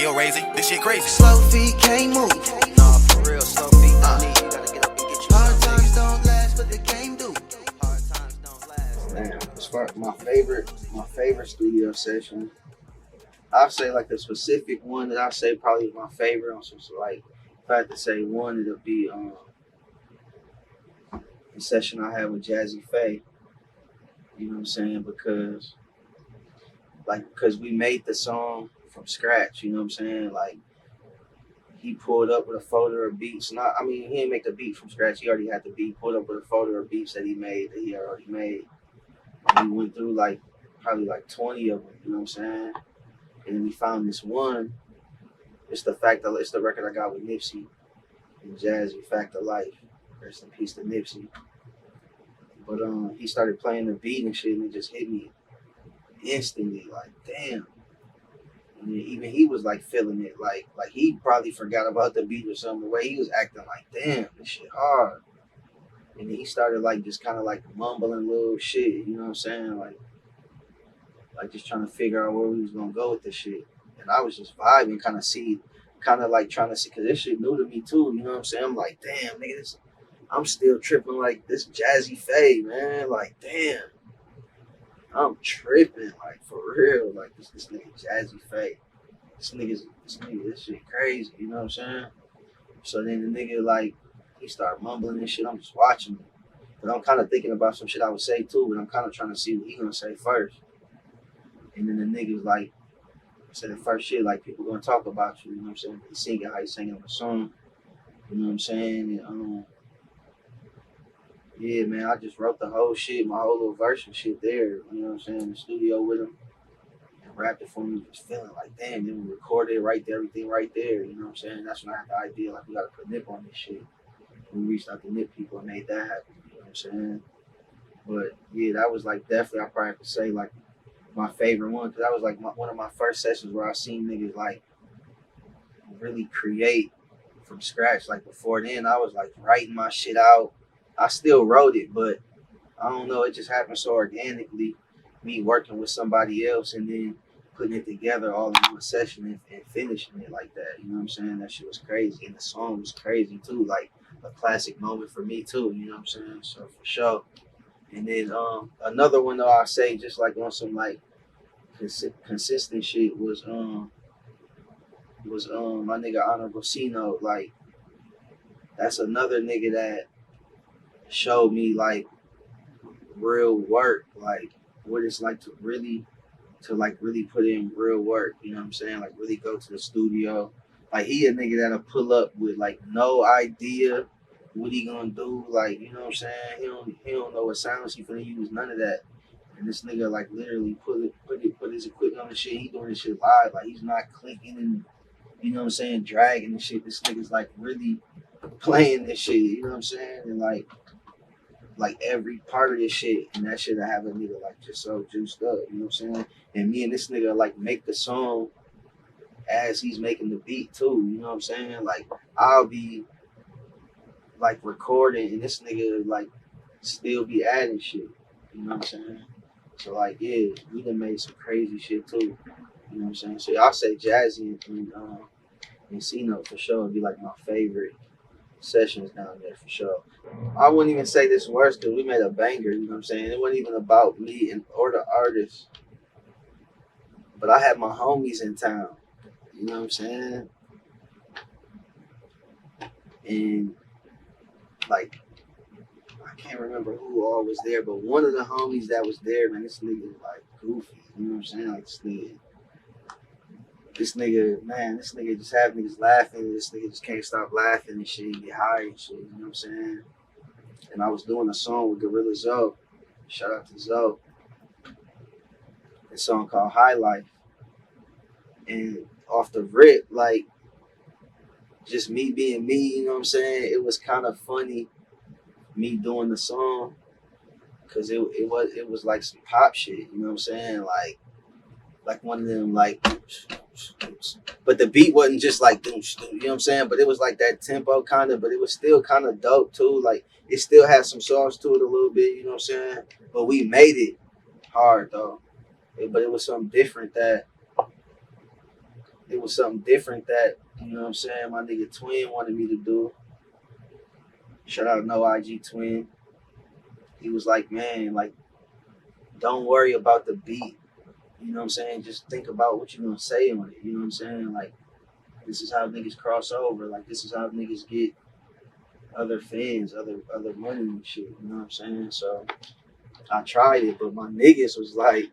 Ayo, Razy, this shit crazy. Slow feet can't move. Nah, for real, slow feet don't need. You gotta get up and get you Hard some, times nigga. don't last, but they can't do. Hard times don't last. Man, as far as my favorite studio session, I'll say like a specific one that I say probably my favorite on some like if I had to say one, it'll be the session I had with Jazzy Faye. You know what I'm saying? Because we made the song from scratch, you know what I'm saying? Like he pulled up with a folder of beats. He didn't make the beat from scratch. He already had the beat pulled up with a folder of beats that he already made. And we went through probably 20 of them, you know what I'm saying? And then we found this one. It's the record I got with Nipsey and Jazzy, Fact of Life. Rest in peace to Nipsey. But he started playing the beat and shit, and it just hit me instantly, like damn. And then even he was like feeling it, like he probably forgot about the beat or something. The way he was acting, like damn, this shit hard. And then he started just kind of mumbling little shit, you know what I'm saying? Like just trying to figure out where we was gonna go with this shit. And I was just vibing, trying to see, cause this shit new to me too, you know what I'm saying? I'm like, damn, nigga, I'm still tripping like this Jazzy Faye, man. Like, damn. I'm tripping, like for real. Like this nigga Jazzy Faye. This shit crazy, you know what I'm saying? So then the nigga he started mumbling and shit. I'm just watching him. But I'm kinda thinking about some shit I would say too, but I'm kinda trying to see what he gonna say first. And then the nigga was like, said the first shit, people gonna talk about you, you know what I'm saying? He singing how he singing on the song. You know what I'm saying? And yeah, man, I just wrote the whole shit, my whole little verse and shit there, you know what I'm saying, in the studio with him, and rapped it for me, just feeling like, damn, then we recorded it right there, everything right there, you know what I'm saying? That's when I had the idea, we gotta put Nip on this shit. We reached out to Nip people and made that happen, you know what I'm saying? But yeah, that was definitely, I probably have to say, my favorite one, because that was one of my first sessions where I seen niggas really create from scratch. Before then, I was writing my shit out. I still wrote it, but I don't know. It just happened so organically. Me working with somebody else and then putting it together all in one session and finishing it like that. You know what I'm saying? That shit was crazy. And the song was crazy too. A classic moment for me too. You know what I'm saying? So for sure. And then another one though I'll say just on some consistent shit was my nigga Honorable Cino. That's another nigga that showed me real work, what it's like to really put in real work, you know what I'm saying? Really go to the studio. He a nigga that'll pull up with no idea what he gonna do, you know what I'm saying? He don't know what sounds he finna use, none of that. And this nigga literally put his equipment on the shit. He doing this shit live, he's not clicking and you know what I'm saying, dragging the shit. This nigga's really playing this shit, you know what I'm saying? And every part of this shit, and that shit I have a nigga just so juiced up, you know what I'm saying? And me and this nigga make the song as he's making the beat too, you know what I'm saying? I'll be recording and this nigga still be adding shit, you know what I'm saying? So yeah, we done made some crazy shit too, you know what I'm saying? So I'll say Jazzy and C-Note for sure would be my favorite sessions down there for sure. I wouldn't even say this worse because we made a banger, you know what I'm saying? It wasn't even about me or the artist. But I had my homies in town, you know what I'm saying? And I can't remember who all was there, but one of the homies that was there, man, this nigga goofy, you know what I'm saying? This nigga just have niggas laughing. This nigga just can't stop laughing and shit, get high and shit, you know what I'm saying? And I was doing a song with Gorilla Zoe. Shout out to Zoe. A song called High Life. And off the rip, just me being me, you know what I'm saying? It was kind of funny, me doing the song, because it was some pop shit, you know what I'm saying? One of them but the beat wasn't just you know what I'm saying? But it was that tempo kind of, but it was still kind of dope too. It still had some sauce to it a little bit, you know what I'm saying? But we made it hard though. But it was something different that it was something different that, you know what I'm saying, my nigga Twin wanted me to do. Shout out No IG Twin. He was like, man, like, don't worry about the beat. You know what I'm saying? Just think about what you're gonna say on it. You know what I'm saying? Like, this is how niggas cross over. Like, this is how niggas get other fans, other money and shit. You know what I'm saying? So I tried it, but my niggas was like,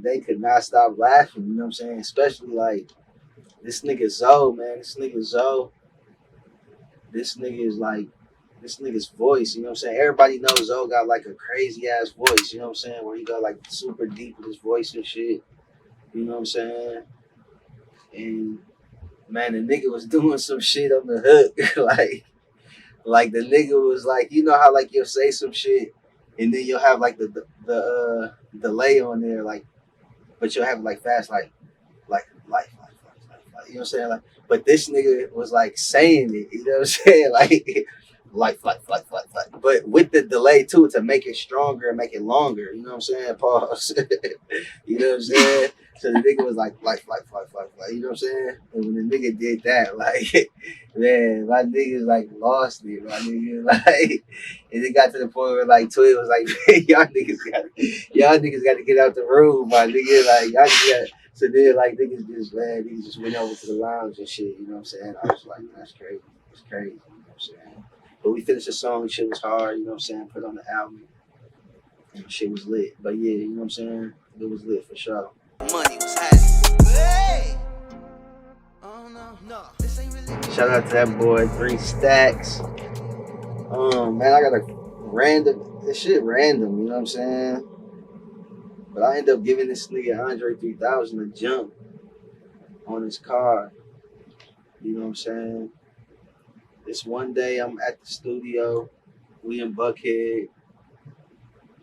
they could not stop laughing. You know what I'm saying? Especially like this nigga Zoe, man. This nigga is like, this nigga's voice, you know what I'm saying? Everybody knows Zoe got like a crazy ass voice, you know what I'm saying? Where he got like super deep with his voice and shit, you know what I'm saying? And man, the nigga was doing some shit on the hook, like the nigga was like, you know how like you'll say some shit, and then you'll have like the delay on there, like, but you'll have it like fast, like, you know what I'm saying? Like, but this nigga was like saying it, you know what I'm saying? Like, but with the delay too to make it stronger and make it longer, you know what I'm saying? Pause. You know what I'm saying? So the nigga was like, you know what I'm saying? And when the nigga did that, like, man, my niggas like lost it, my nigga. Like, and it got to the point where like Twin was like, man, y'all niggas got to get out the room, my nigga. Like, y'all got. So then, like, niggas just went over to the lounge and shit, you know what I'm saying? I was like, that's crazy. It's crazy, you know what I'm saying? But we finished the song, shit was hard, you know what I'm saying? Put on the album, and shit was lit. But yeah, you know what I'm saying? It was lit for sure. Money was happening. Hey! Oh no, no, this ain't really. Shout out to that boy, 3 Stacks. Man, I got this shit random, you know what I'm saying? But I end up giving this nigga Andre 3000 a jump on his car. You know what I'm saying? This one day I'm at the studio, we in Buckhead,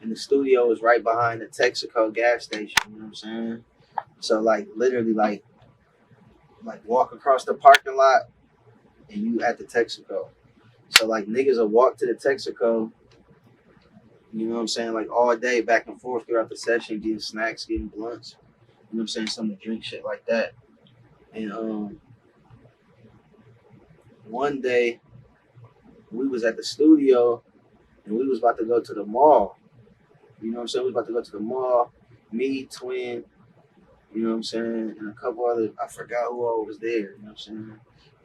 and the studio is right behind the Texaco gas station, you know what I'm saying? So like literally like walk across the parking lot and you at the Texaco. So like niggas will walk to the Texaco, you know what I'm saying, like all day back and forth throughout the session, getting snacks, getting blunts, you know what I'm saying, something to drink, shit like that. And one day we was at the studio and we was about to go to the mall. You know what I'm saying? We was about to go to the mall. Me, Twin, you know what I'm saying, and a couple other, I forgot who all was there, you know what I'm saying?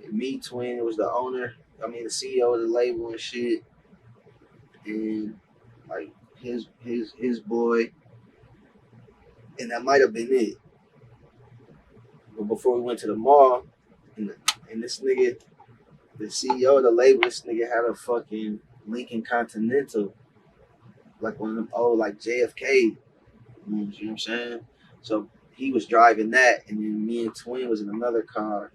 And me, Twin, was the owner, the CEO of the label and shit. And like his boy. And that might have been it. But before we went to the mall, and this nigga, the CEO of the label, this nigga had a fucking Lincoln Continental, like one of them old like JFK ones, you know what I'm saying? So he was driving that, and then me and Twin was in another car.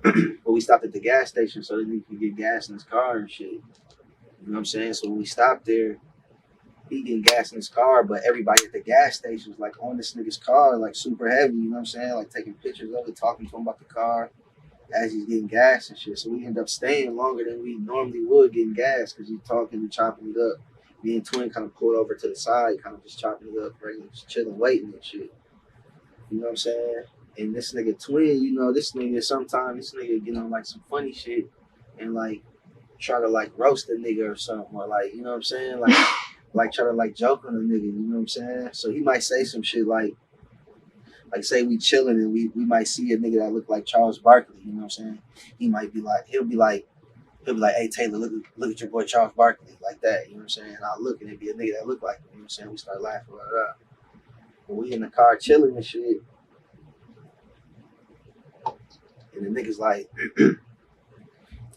But we stopped at the gas station so that he could get gas in his car and shit. You know what I'm saying? So when we stopped there, he getting gas in his car, but everybody at the gas station was like on this nigga's car, like super heavy, you know what I'm saying? Like taking pictures of it, talking to him about the car as he's getting gas and shit. So we end up staying longer than we normally would getting gas because he's talking and chopping it up. Me and Twin kind of pulled over to the side, kind of just chopping it up, regular, just chilling, waiting and shit. You know what I'm saying? And this nigga Twin, you know, sometimes this nigga get on like some funny shit and like try to like roast a nigga or something, or like, you know what I'm saying? Like try to like joke on a nigga, you know what I'm saying? So he might say some shit like say we chilling and we might see a nigga that look like Charles Barkley, you know what I'm saying? He'll be like, hey Taylor, look at your boy Charles Barkley, like that, you know what I'm saying? And I'll look and it'd be a nigga that look like him, you know what I'm saying? We start laughing, blah, blah, blah. But we in the car chilling and shit. And the nigga's like,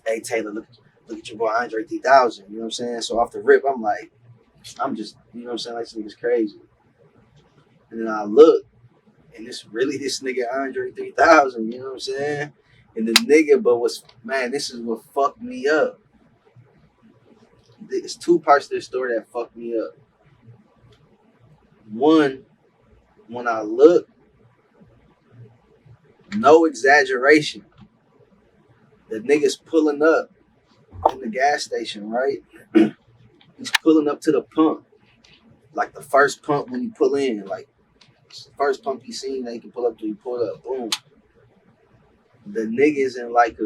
hey Taylor, look at your boy Andre 3000, you know what I'm saying? So off the rip, I'm just, you know what I'm saying, like this nigga's crazy. And then I look, and this nigga Andre 3000, you know what I'm saying? And the nigga, this is what fucked me up. There's 2 parts to this story that fucked me up. One, when I look, no exaggeration, the nigga's pulling up in the gas station, right? He's pulling up to the pump, like the first pump when you pull in, like First pump he seen that he can pull up to, he pulled up. Boom. The niggas in like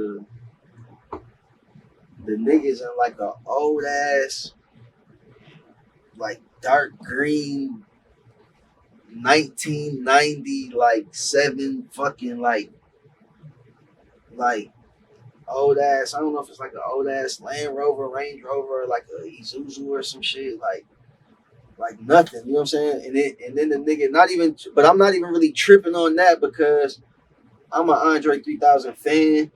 a old ass, like dark green 1990 like 7 fucking like old ass. I don't know if it's like an old ass Land Rover, Range Rover, like a Isuzu or some shit. Like nothing. You know what I'm saying? And then the nigga not even. But I'm not even really tripping on that because I'm an Andre 3000 fan,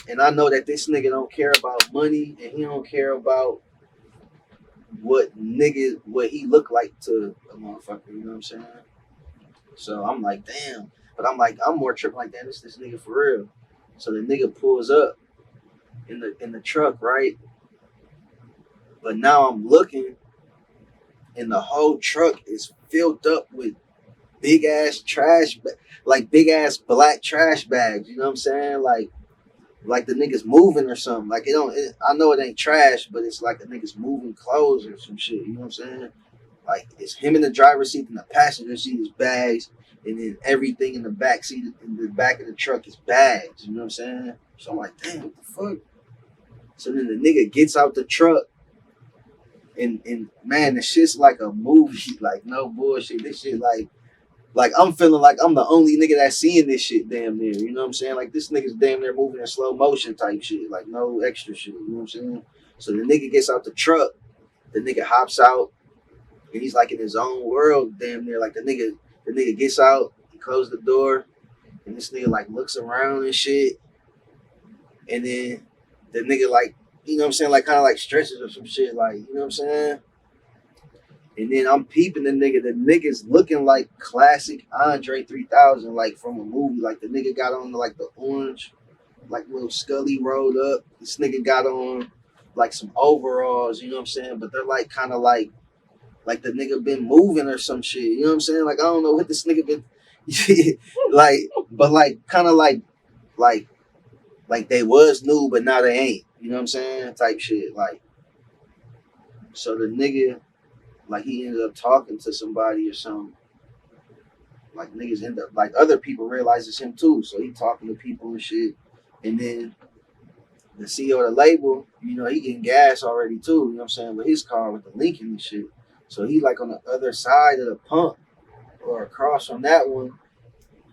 and I know that this nigga don't care about money, and he don't care about what he look like to a motherfucker. You know what I'm saying? So I'm like, damn. But I'm like, I'm more tripping like, damn, this nigga for real. So the nigga pulls up in the truck, right? But now I'm looking, and the whole truck is filled up with big ass trash, like big ass black trash bags. You know what I'm saying? Like the niggas moving or something. Like I know it ain't trash, but it's like the niggas moving clothes or some shit. You know what I'm saying? Like it's him in the driver's seat and the passenger seat is bags, and then everything in the back seat, in the back of the truck is bags. You know what I'm saying? So I'm like, damn, what the fuck? So then the nigga gets out the truck, and man, the shit's like a movie. Like no bullshit. This shit like I'm feeling like I'm the only nigga that's seeing this shit damn near. You know what I'm saying? Like this nigga's damn near moving in slow motion type shit. Like no extra shit. You know what I'm saying? So the nigga gets out the truck, the nigga hops out, and he's like in his own world damn near. Like the nigga gets out, he closes the door, and this nigga like looks around and shit. And then the nigga like, you know what I'm saying, like kinda like stretches or some shit, like, you know what I'm saying? And then I'm peeping the nigga. The nigga's looking like classic Andre 3000, like from a movie. Like the nigga got on like the orange, like little Scully rolled up. This nigga got on like some overalls, you know what I'm saying? But they're like kind of like the nigga been moving or some shit. You know what I'm saying? Like I don't know what this nigga been but like kind of like they was new, but now they ain't. You know what I'm saying? Type shit. Like so the nigga, like he ended up talking to somebody or something. Like niggas end up like other people realize it's him too. So he talking to people and shit. And then the CEO of the label, you know, he getting gas already too, you know what I'm saying, with his car with the Lincoln and shit. So he like on the other side of the pump or across from that one.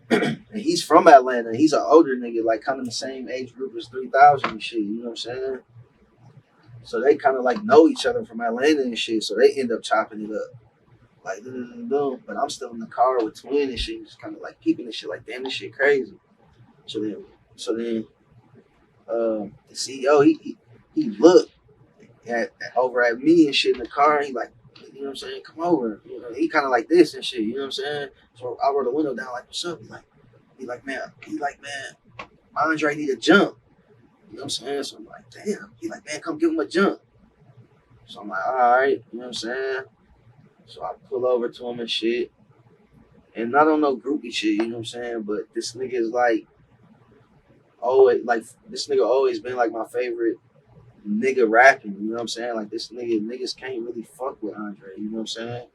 And he's from Atlanta. He's an older nigga, like kind of the same age group as 3000 and shit, you know what I'm saying? So they kind of like know each other from Atlanta and shit. So they end up chopping it up. Like, but I'm still in the car with Twin and shit, just kind of like peeping this shit, like, damn, this shit crazy. So then, the CEO, he looked over at me and shit in the car. And he like, you know what I'm saying? Come over. You know, he kind of like this and shit. You know what I'm saying? So I roll the window down like, what's up? He like, man, Andre need a jump. You know what I'm saying? So I'm like, damn. He like, man, come give him a jump. So I'm like, all right. You know what I'm saying? So I pull over to him and shit. And I don't know groupie shit, you know what I'm saying? But this nigga is like, always, like, this nigga always been like my favorite nigga rapping, you know what I'm saying? Like, niggas can't really fuck with Andre, you know what I'm saying?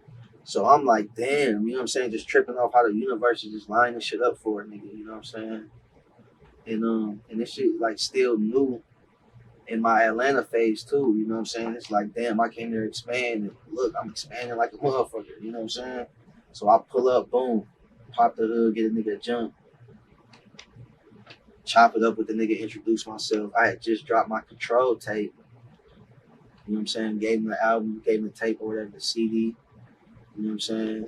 So I'm like, damn, you know what I'm saying? Just tripping off how the universe is just lining shit up for a nigga, you know what I'm saying? And this shit, like, still new in my Atlanta phase, too, you know what I'm saying? It's like, damn, I came there to expand, and look, I'm expanding like a motherfucker, you know what I'm saying? So I pull up, boom, pop the hood, get a nigga a jump, chop it up with the nigga, introduce myself. I had just dropped my Control tape. You know what I'm saying? Gave him the album, gave him the tape or whatever, the CD. You know what I'm saying? And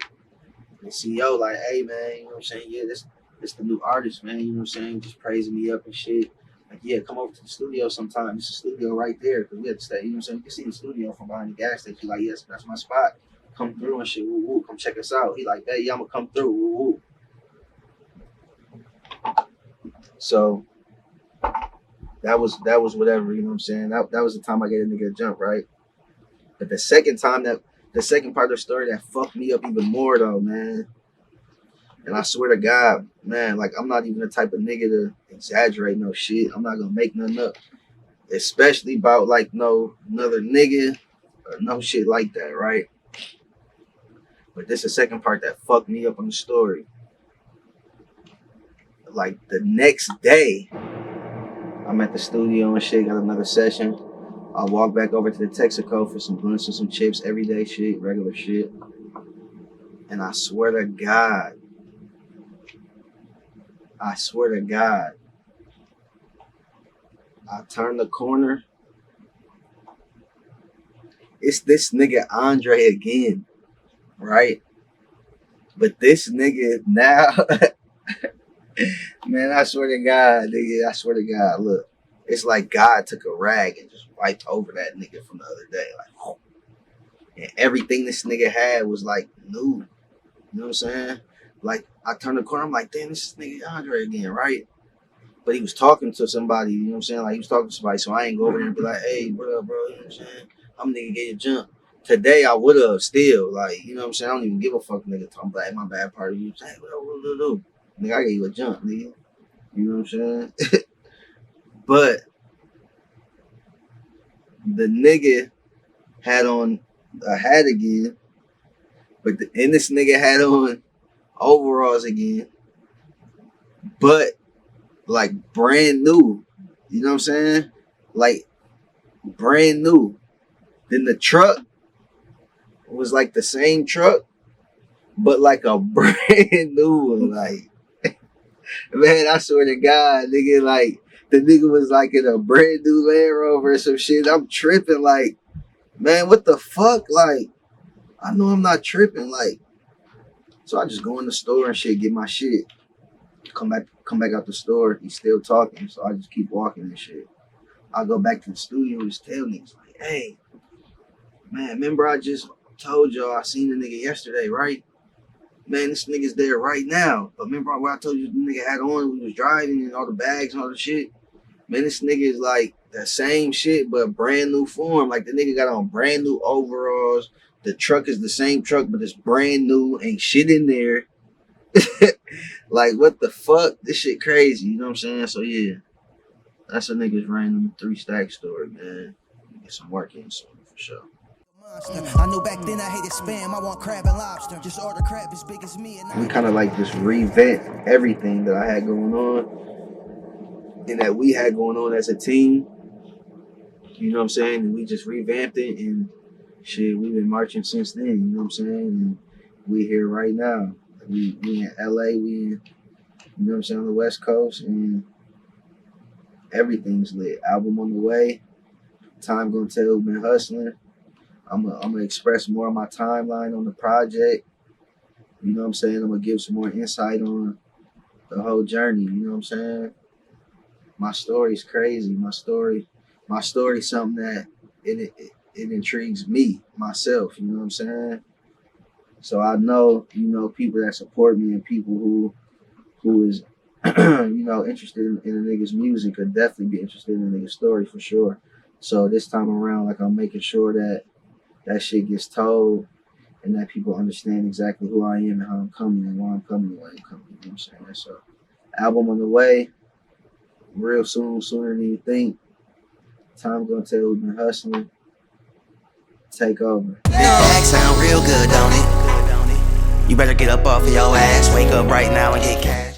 the CEO like, hey, man, you know what I'm saying? Yeah, this the new artist, man. You know what I'm saying? Just praising me up and shit. Like, yeah, come over to the studio sometime. It's a studio right there because we had to stay. You know what I'm saying? You can see the studio from behind the gas station. Like, yes, that's my spot. Come through and shit. Woo, woo. Come check us out. He like, hey, yeah, I'm going to come through. Woo, woo. So that was whatever, you know what I'm saying? That was the time I gave a nigga a jump, right? But the second part of the story that fucked me up even more though, man. And I swear to God, man, like I'm not even the type of nigga to exaggerate no shit. I'm not gonna make nothing up. Especially about like no another nigga or no shit like that, right? But this is the second part that fucked me up on the story. Like the next day, I'm at the studio and shit, got another session. I walk back over to the Texaco for some blunts and some chips, everyday shit, regular shit. And I swear to God, I turn the corner. It's this nigga Andre again, right? But this nigga now, man, I swear to God, nigga, I swear to God, look, it's like God took a rag and just wiped over that nigga from the other day. Like, oh. And everything this nigga had was like new. You know what I'm saying? Like, I turned the corner, I'm like, damn, this is nigga Andre again, right? But he was talking to somebody, you know what I'm saying? Like, he was talking to somebody, so I ain't go over there and be like, hey, what up, bro? You know what I'm saying? I'm nigga get a jump. Today, I would have still, like, you know what I'm saying? I don't even give a fuck, nigga. I'm like, hey, my bad part of you. Hey, what up? Nigga, I gave you a jump, nigga. You know what I'm saying? But the nigga had on a hat again, and this nigga had on overalls again, but like brand new. You know what I'm saying? Like brand new. Then the truck was like the same truck, but like a brand new one. Like, man, I swear to God, nigga, like the nigga was like in a brand new Land Rover or some shit. I'm tripping, like, man, what the fuck? Like, I know I'm not tripping, like. So I just go in the store and shit, get my shit. Come back out the store. He's still talking, so I just keep walking and shit. I go back to the studio and just tell niggas like, hey, man, remember I just told y'all I seen the nigga yesterday, right? Man, this nigga's there right now. But remember what I told you the nigga had on when he was driving and all the bags and all the shit? Man, this nigga is like the same shit, but brand new form. Like the nigga got on brand new overalls. The truck is the same truck, but it's brand new. Ain't shit in there. Like, what the fuck? This shit crazy. You know what I'm saying? So, yeah. That's a nigga's random 3-stack story, man. Get some work in soon, for sure. I knew back then I hated spam. I want crab and lobster. Just order crab as big as me. We kind of like just revamp everything that I had going on and that we had going on as a team. You know what I'm saying? And we just revamped it and shit, we've been marching since then. You know what I'm saying? And we here right now. We in LA, we in, you know what I'm saying, on the West Coast, and everything's lit. Album on the way. Time gonna tell, been hustling. I'm gonna express more of my timeline on the project. You know what I'm saying? I'm gonna give some more insight on the whole journey. You know what I'm saying? My story's crazy. My story's something that it intrigues me, myself. You know what I'm saying? So I know, you know, people that support me and people who is, you know, interested in a nigga's music could definitely be interested in a nigga's story for sure. So this time around, like, I'm making sure that shit gets told and that people understand exactly who I am and how I'm coming and why I'm coming the way I'm coming. You know what I'm saying? So album on the way, real soon, sooner than you think. Time gonna tell we've been hustling. Take over. That sound real good, don't it? You better get up off of your ass, wake up right now and get cash.